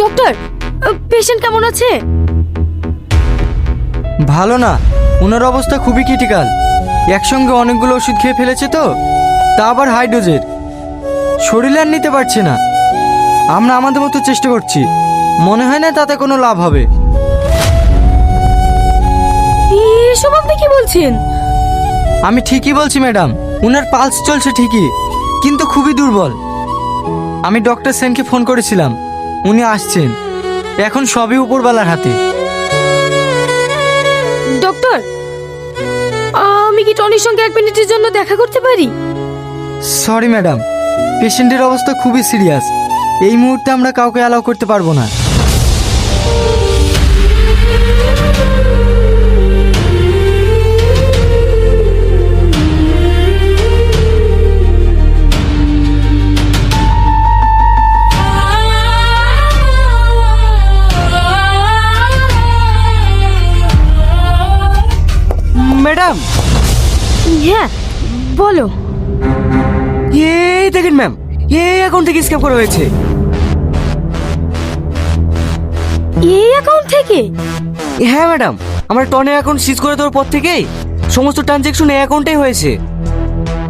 Doctor, patient কেমন আছে? ভালো না, ওনার অবস্থা খুবই ক্রিটিক্যাল। একসঙ্গে অনেকগুলো ওষুধ খেয়ে ফেলেছে তো, তা আবার হাই ডোজের। শরীরে আর নিতে পারছে না। আমরা আমাদের মতো চেষ্টা করছি, মনে হয় না তাতে কোনো লাভ হবে। এসব আপনি কি বলছেন? আমি ঠিকই বলছি ম্যাডাম, ওনার পালস চলছে ঠিকই, কিন্তু খুবই দুর্বল। আমি ডক্টর সেনকে ফোন করেছিলাম, উনি আসছেন। এখন সবই উপরওয়ালার হাতে। ডক্টর, আমি কি টনির সঙ্গে 1 মিনিটের জন্য দেখা করতে পারি? সরি ম্যাডাম, পেশেন্টের অবস্থা খুবই সিরিয়াস। এই মুহূর্তে আমরা কাউকে অ্যালাউ করতে পারবো না। ম্যাডাম, হ্যাঁ বলো। এই দেখেন ম্যাম, এই অ্যাকাউন্ট থেকে স্ক্যাম করা হয়েছে। এই অ্যাকাউন্ট থেকে? হ্যাঁ ম্যাডাম, আমরা টনের অ্যাকাউন্ট সিজ করে দেওয়ার পর থেকেই সমস্ত ট্রানজ্যাকশন এই অ্যাকাউন্টেই হয়েছে।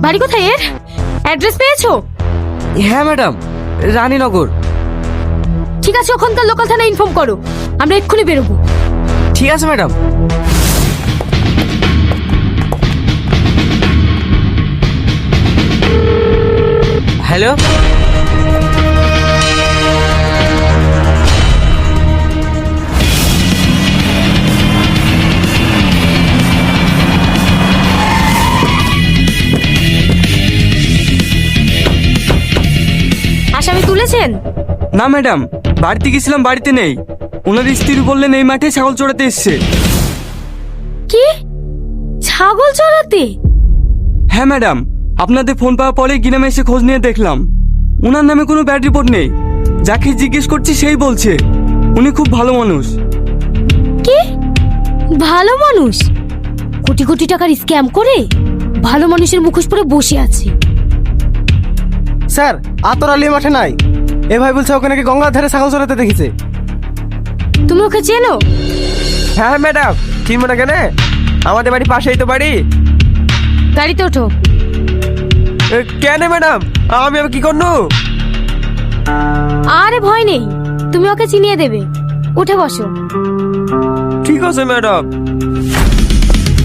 বাড়ি কোথায় এর? অ্যাড্রেস পেয়েছো? হ্যাঁ ম্যাডাম, রানীনগর। ঠিক আছে, ওখানকার লোকাল থানায় ইনফর্ম করো, আমরা এক্ষুনি বেরোবো। ঠিক আছে ম্যাডাম। হ্যালো, আসামি তুলেছেন? না ম্যাডাম, বাড়িতে গেছিলাম, বাড়িতে নেই। ওনার স্ত্রী বললেন এই মাঠে ছাগল চড়াতে এসছে। কি? ছাগল চড়াতে? হ্যাঁ ম্যাডাম, আপনাদের ফোন পাওয়ার পরে গ্রামে এসে খোঁজ নিয়ে দেখলাম ওনার নামে কোনো ব্যাড রিপোর্ট নেই। যাকে জিজ্ঞেস করছি সেই বলছে উনি খুব ভালো মানুষ। কি ভালো মানুষ? কোটি কোটি টাকার স্ক্যাম করে ভালো মানুষের মুখোশ পরে বসে আছে। স্যার, আতরালি মাঠে নাই। এ ভাই বলছে ওকে নাকি গঙ্গার ধারে ছাগল চড়াতে দেখেছে। তুমি ওকে চেনো? হ্যাঁ ম্যাডাম, চিনবো না কেন? আমাদের বাড়ি পাশেই তো বাড়ি। গাড়িতে ওঠো। কেন ম্যাডাম, আমি কি করবো? আরে ভয় নেই, তুমি ওকে চিনিয়ে দেবে। উঠে বসো। ঠিক আছে ম্যাডাম।